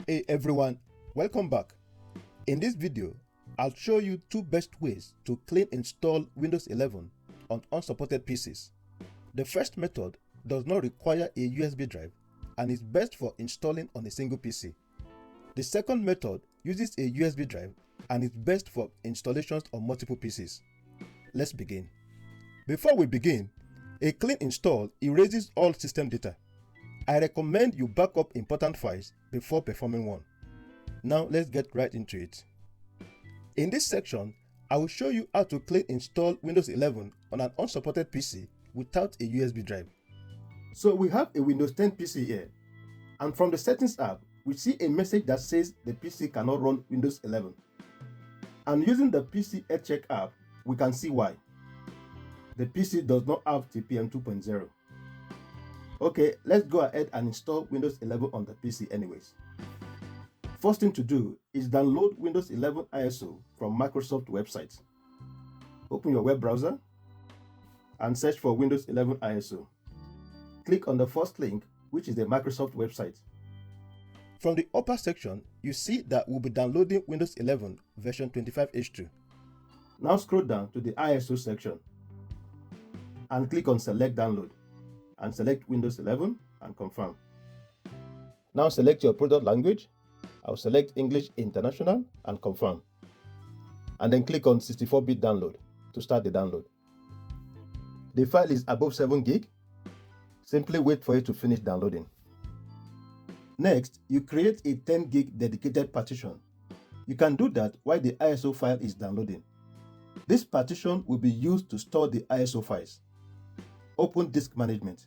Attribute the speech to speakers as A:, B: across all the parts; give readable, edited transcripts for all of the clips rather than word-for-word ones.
A: Hey everyone, welcome back. In this video, I'll show you two best ways to clean install Windows 11 on unsupported PCs. The first method does not require a USB drive and is best for installing on a single PC. The second method uses a USB drive and is best for installations on multiple PCs. Let's begin. Before we begin, a clean install erases all system data. I recommend you back up important files before performing one. Now let's get right into it. In this section, I will show you how to clean install Windows 11 on an unsupported PC without a USB drive. So we have a Windows 10 PC here, and from the settings app, we see a message that says the PC cannot run Windows 11. And using the PC Health Check app, we can see why. The PC does not have TPM 2.0. Okay, let's go ahead and install Windows 11 on the PC anyways. First thing to do is download Windows 11 ISO from Microsoft website. Open your web browser and search for Windows 11 ISO. Click on the first link, which is the Microsoft website. From the upper section, you see that we'll be downloading Windows 11 version 25H2. Now scroll down to the ISO section and click on Select Download and select Windows 11 and confirm. Now select your product language. I'll select English International and confirm. And then click on 64-bit download to start the download. The file is above 7 gig. Simply wait for it to finish downloading. Next, you create a 10 gig dedicated partition. You can do that while the ISO file is downloading. This partition will be used to store the ISO files. Open Disk Management.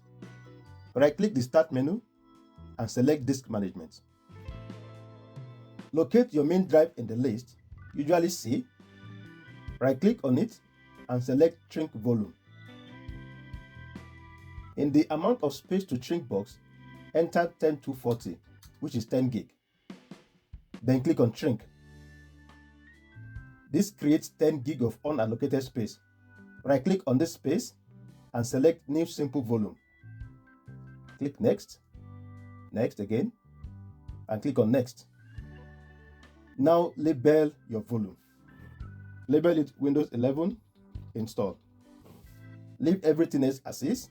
A: Right-click the Start menu and select Disk Management. Locate your main drive in the list, usually C. Right-click on it and select Shrink Volume. In the amount of space to shrink box, enter 10240, which is 10 gig. Then click on Shrink. This creates 10 gig of unallocated space. Right-click on this space and select New Simple Volume. Click Next, Next again, and click on Next. Now label your volume. Label it Windows 11 Install. Leave everything else as is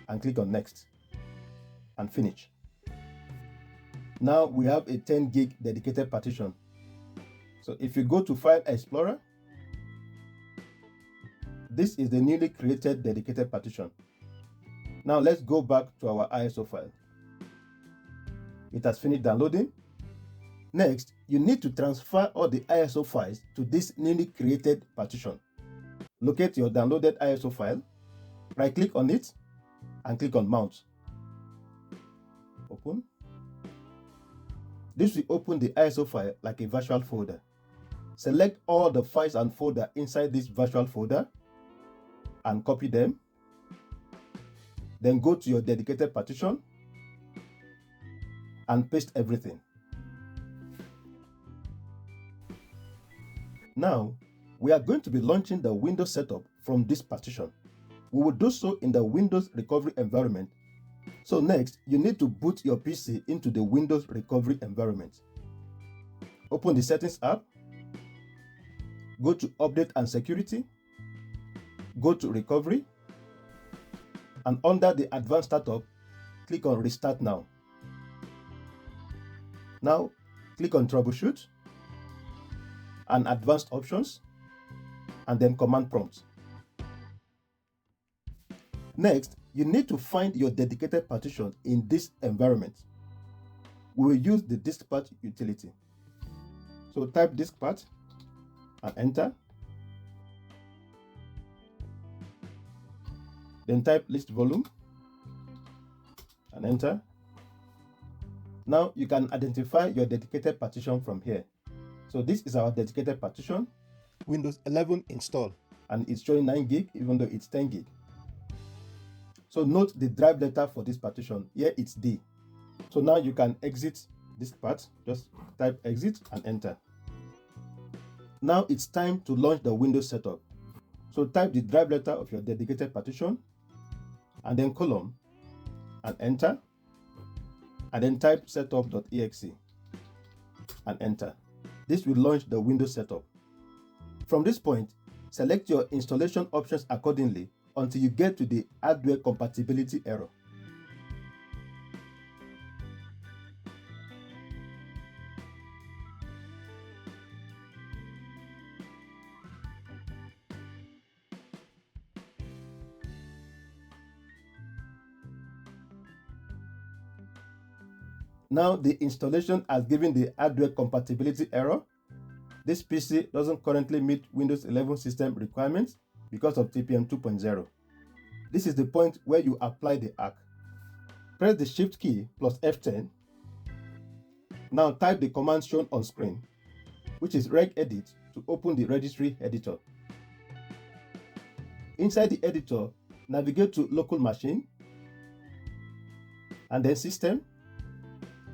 A: and click on Next and finish. Now we have a 10 gig dedicated partition. So if you go to File Explorer, this is the newly created dedicated partition. Now let's go back to our ISO file. It has finished downloading. Next, you need to transfer all the ISO files to this newly created partition. Locate your downloaded ISO file, right-click on it, and click on Mount. Open. This will open the ISO file like a virtual folder. Select all the files and folders inside this virtual folder and copy them. Then go to your dedicated partition and paste everything. Now, we are going to be launching the Windows setup from this partition. We will do so in the Windows recovery environment. So next, you need to boot your PC into the Windows recovery environment. Open the Settings app. Go to Update and Security. Go to Recovery. And under the Advanced Startup, click on Restart Now. Now, click on Troubleshoot and Advanced Options, and then Command Prompt. Next, you need to find your dedicated partition in this environment. We will use the diskpart utility. So type diskpart and enter. Then type list volume and enter. Now you can identify your dedicated partition from here. So this is our dedicated partition, Windows 11 install, and it's showing 9 gig even though it's 10 gig. So note the drive letter for this partition. Here it's D. So now you can exit this part. Just type exit and enter. Now it's time to launch the Windows setup. So type the drive letter of your dedicated partition and then colon and enter, and then type setup.exe. and enter. This will launch the Windows setup. From this point, select your installation options accordingly until you get to the hardware compatibility error. Now the installation has given the hardware compatibility error. This PC doesn't currently meet Windows 11 system requirements because of TPM 2.0. This is the point where you apply the hack. Press the Shift key plus F10. Now type the command shown on screen, which is regedit, to open the registry editor. Inside the editor, navigate to local machine, and then system,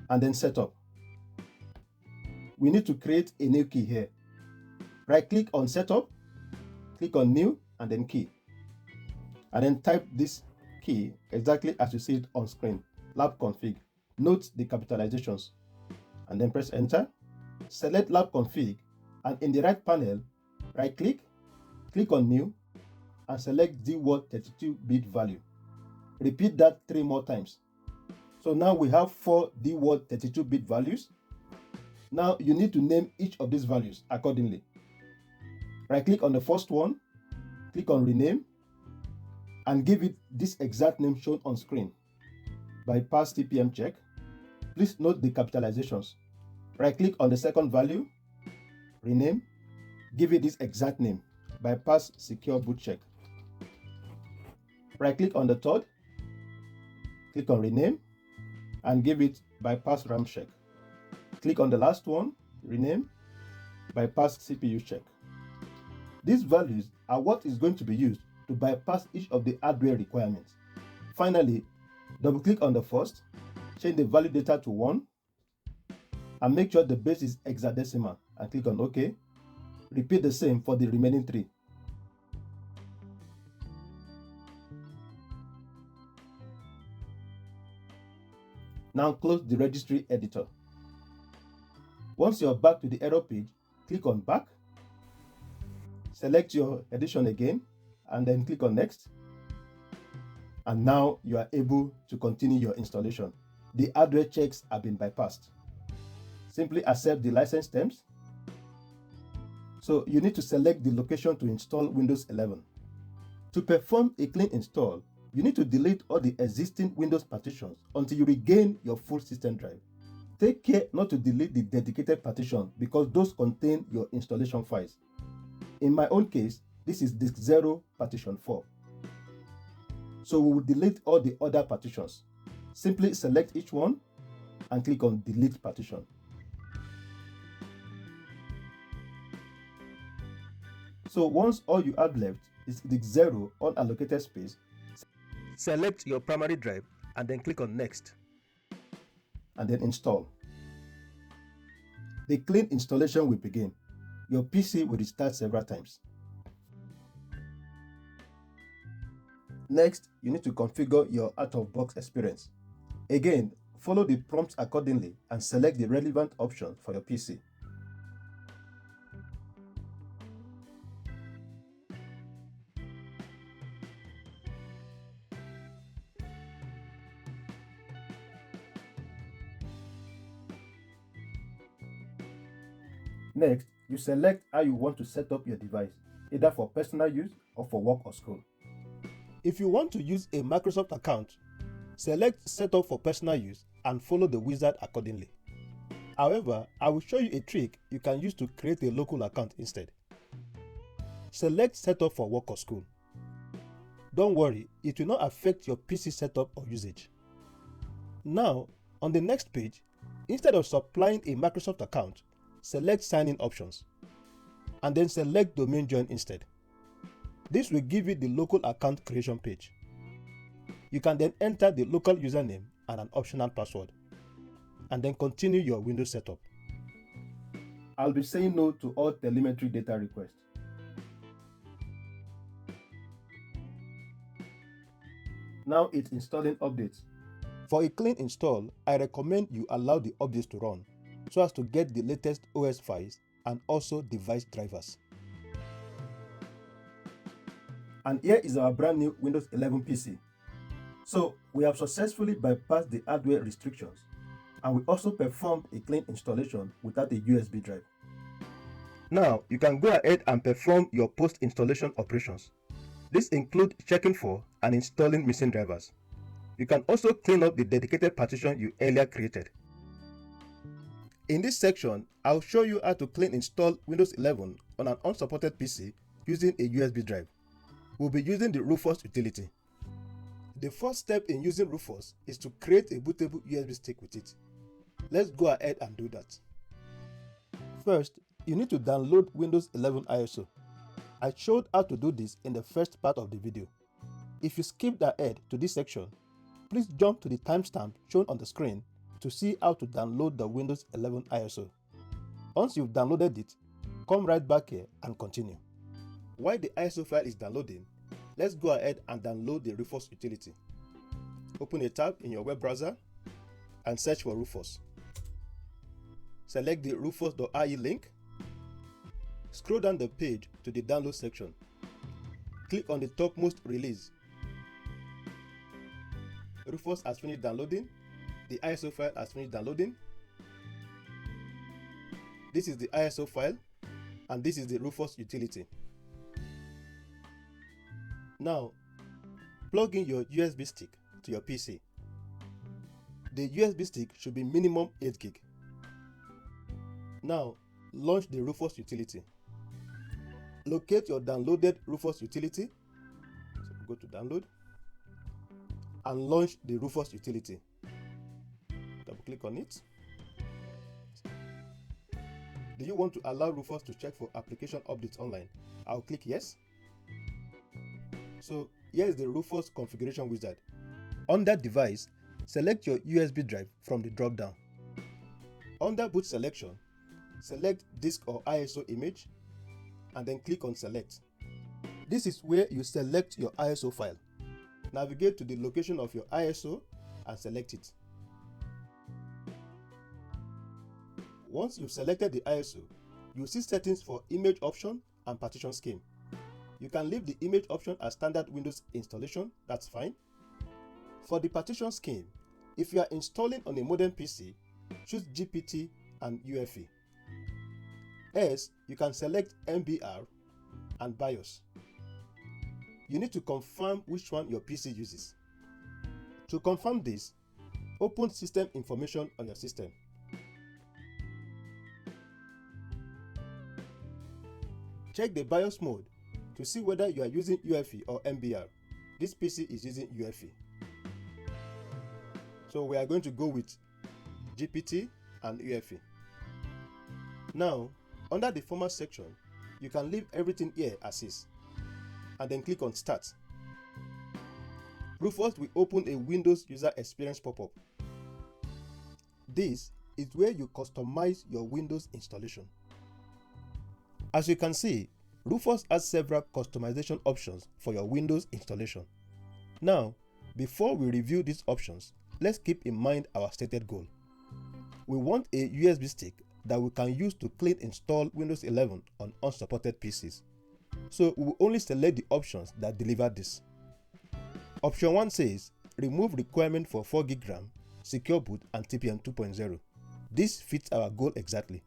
A: and then setup. We need to create a new key here. Right click on setup, click on new, and then key. And then type this key exactly as you see it on screen, lab config. Note the capitalizations, and then press enter. Select lab config, and in the right panel, right click, click on new, and select dword 32-bit value. Repeat that 3 more times. So now we have 4 dword 32-bit values. Now you need to name each of these values accordingly. Right click on the first one, click on rename, and give it this exact name shown on screen. Bypass TPM check. Please note the capitalizations. Right click on the second value, rename, give it this exact name. Bypass secure boot check. Right click on the third, click on rename, and give it bypass RAM check. Click on the last one, rename, bypass CPU check. These values are what is going to be used to bypass each of the hardware requirements. Finally, double click on the first, change the value data to 1, and make sure the base is hexadecimal, and click on OK. Repeat the same for the remaining 3. Now close the registry editor. Once you're back to the error page, click on back, select your edition again, and then click on next. And now you are able to continue your installation. The hardware checks have been bypassed. Simply accept the license terms. So you need to select the location to install Windows 11. To perform a clean install, you need to delete all the existing Windows partitions until you regain your full system drive. Take care not to delete the dedicated partition because those contain your installation files. In my own case, this is disk 0 partition 4. So we will delete all the other partitions. Simply select each one and click on delete partition. So once all you have left is disk 0 unallocated space, select your primary drive and then click on next, and then install. The clean installation will begin. Your PC will restart several times. Next, you need to configure your out-of-box experience. Again, follow the prompts accordingly and select the relevant option for your PC. Next, you select how you want to set up your device, either for personal use or for work or school. If you want to use a Microsoft account, select Setup for personal use and follow the wizard accordingly. However, I will show you a trick you can use to create a local account instead. Select Setup for work or school. Don't worry, it will not affect your PC setup or usage. Now, on the next page, instead of supplying a Microsoft account, select Sign-in options, and then select Domain Join instead. This will give you the local account creation page. You can then enter the local username and an optional password, and then continue your Windows setup. I'll be saying no to all telemetry data requests. Now it's installing updates. For a clean install, I recommend you allow the updates to run. so as to get the latest OS files and also device drivers. And here is our brand new Windows 11 PC. So we have successfully bypassed the hardware restrictions, and we also performed a clean installation without a USB drive. Now you can go ahead and perform your post-installation operations. This includes checking for and installing missing drivers. You can also clean up the dedicated partition you earlier created. In this section, I'll show you how to clean install Windows 11 on an unsupported PC using a USB drive. We'll be using the Rufus utility. The first step in using Rufus is to create a bootable USB stick with it. Let's go ahead and do that. First, you need to download Windows 11 ISO. I showed how to do this in the first part of the video. If you skipped ahead to this section, please jump to the timestamp shown on the screen to see how to download the Windows 11 ISO. Once you've downloaded it, come right back here and continue. While the ISO file is downloading, let's go ahead and download the Rufus utility. Open a tab in your web browser and search for Rufus. Select the rufus.ie link. Scroll down the page to the download section. Click on the topmost release. Rufus has finished downloading. The ISO file has finished downloading. This is the ISO file, and this is the Rufus utility. Now, plug in your USB stick to your PC. The USB stick should be minimum 8 GB. Now, launch the Rufus utility. Locate your downloaded Rufus utility. So go to download and launch the Rufus utility. Double click on it. Do you want to allow Rufus to check for application updates online? I'll click yes. So here is the Rufus configuration wizard. Under device, select your USB drive from the drop down. Under boot selection, select disk or ISO image and then click on select. This is where you select your ISO file. Navigate to the location of your ISO and select it. Once you've selected the ISO, you'll see settings for image option and partition scheme. You can leave the image option as standard Windows installation, that's fine. For the partition scheme, if you are installing on a modern PC, choose GPT and UEFI. Else, you can select MBR and BIOS. You need to confirm which one your PC uses. To confirm this, open System Information on your system. Check the BIOS mode to see whether you are using UEFI or MBR. This PC is using UEFI. So we are going to go with GPT and UEFI. Now, under the format section, you can leave everything here as is, and then click on Start. Rufus will open a Windows User Experience pop-up. This is where you customize your Windows installation. As you can see, Rufus has several customization options for your Windows installation. Now, before we review these options, let's keep in mind our stated goal. We want a USB stick that we can use to clean install Windows 11 on unsupported PCs. So we will only select the options that deliver this. Option 1 says, remove requirement for 4 GB RAM, secure boot and TPM 2.0. This fits our goal exactly.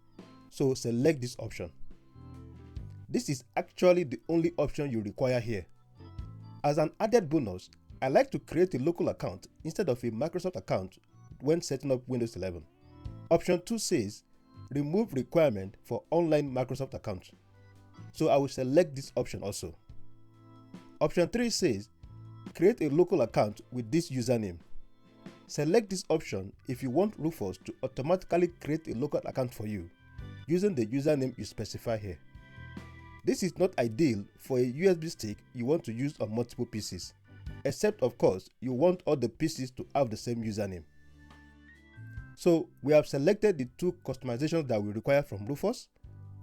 A: So select this option. This is actually the only option you require here. As an added bonus, I like to create a local account instead of a Microsoft account when setting up Windows 11. Option 2 says, remove requirement for online Microsoft account. So I will select this option also. Option 3 says, create a local account with this username. Select this option if you want Rufus to automatically create a local account for you using the username you specify here. This is not ideal for a USB stick you want to use on multiple PCs, except of course you want all the PCs to have the same username. So we have selected the two customizations that we require from Rufus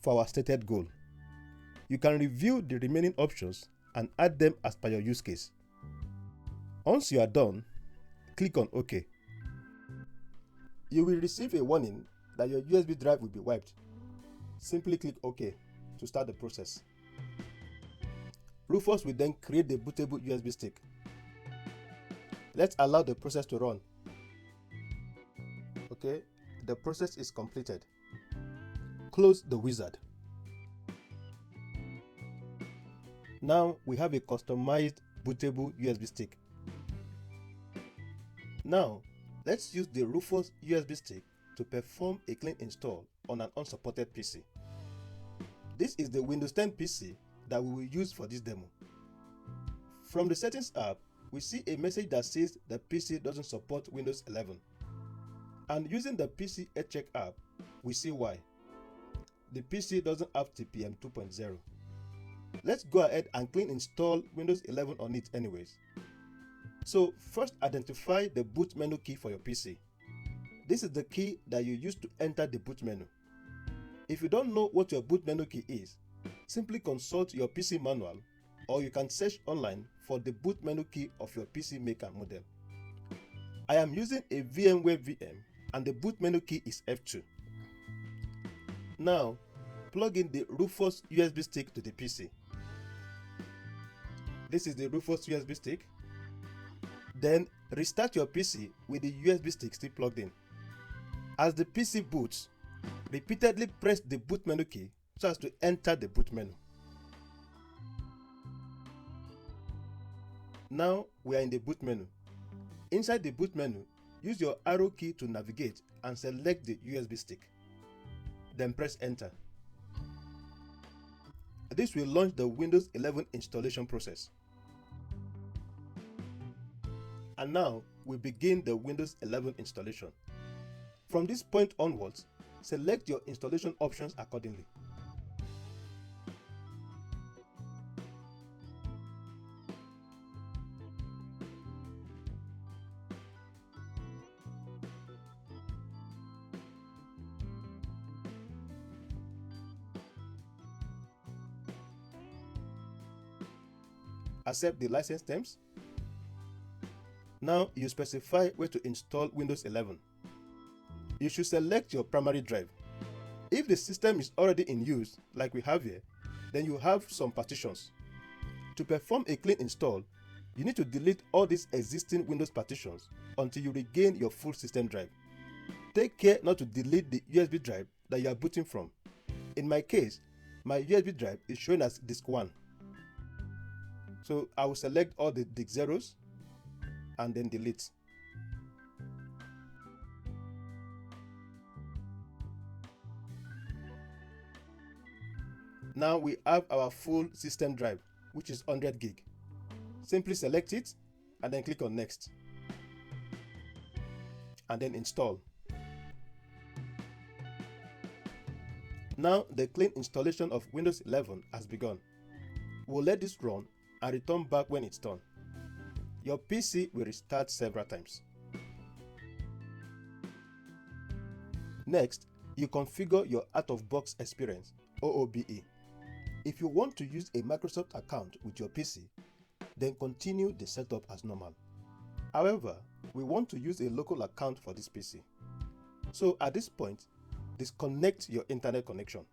A: for our stated goal. You can review the remaining options and add them as per your use case. Once you are done, click on OK. You will receive a warning that your USB drive will be wiped. Simply click OK to start the process. Rufus will then create the bootable USB stick. Let's allow the process to run. Okay, the process is completed. Close the wizard. Now we have a customized bootable USB stick. Now let's use the Rufus USB stick to perform a clean install on an unsupported PC. This is the Windows 10 PC that we will use for this demo. From the Settings app, we see a message that says the PC doesn't support Windows 11. And using the PC Health Check app, we see why. The PC doesn't have TPM 2.0. Let's go ahead and clean install Windows 11 on it anyways. So first, identify the boot menu key for your PC. This is the key that you use to enter the boot menu. If you don't know what your boot menu key is, simply consult your PC manual, or you can search online for the boot menu key of your PC make and model. I am using a VMware VM and the boot menu key is F2. Now, plug in the Rufus USB stick to the PC. This is the Rufus USB stick. Then restart your PC with the USB stick still plugged in. As the PC boots, repeatedly press the boot menu key so as to enter the boot menu. Now we are in the boot menu. Inside the boot menu, use your arrow key to navigate and select the USB stick. Then press enter. This will launch the Windows 11 installation process. And now we begin the Windows 11 installation. From this point onwards, select your installation options accordingly. Accept the license terms. Now you specify where to install Windows 11. You should select your primary drive. If the system is already in use, like we have here, then you have some partitions. To perform a clean install, you need to delete all these existing Windows partitions until you regain your full system drive. Take care not to delete the USB drive that you are booting from. In my case, my USB drive is shown as disk 1. So I will select all the disk zeros and then delete. Now we have our full system drive, which is 100 gig. Simply select it and then click on next. And then install. Now the clean installation of Windows 11 has begun. We'll let this run and return back when it's done. Your PC will restart several times. Next, you configure your out-of-box experience, OOBE. If you want to use a Microsoft account with your PC, then continue the setup as normal. However, we want to use a local account for this PC. So at this point, disconnect your internet connection.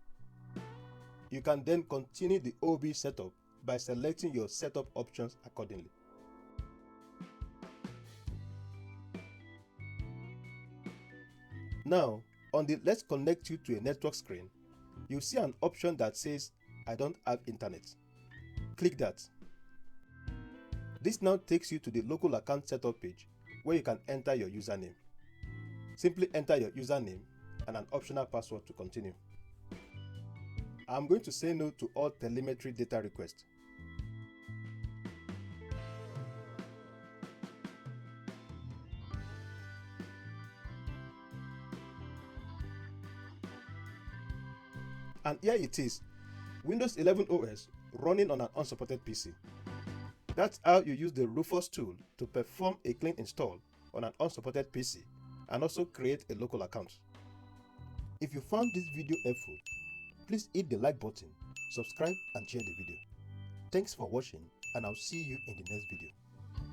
A: You can then continue the OOBE setup by selecting your setup options accordingly. Now, on the Let's Connect You to a Network screen, you'll see an option that says, I don't have internet. Click that. This now takes you to the local account setup page where you can enter your username. Simply enter your username and an optional password to continue. I'm going to say no to all telemetry data requests. And here it is, Windows 11 OS running on an unsupported PC. That's how you use the Rufus tool to perform a clean install on an unsupported PC and also create a local account. If you found this video helpful, please hit the like button, subscribe and share the video. Thanks for watching and I'll see you in the next video.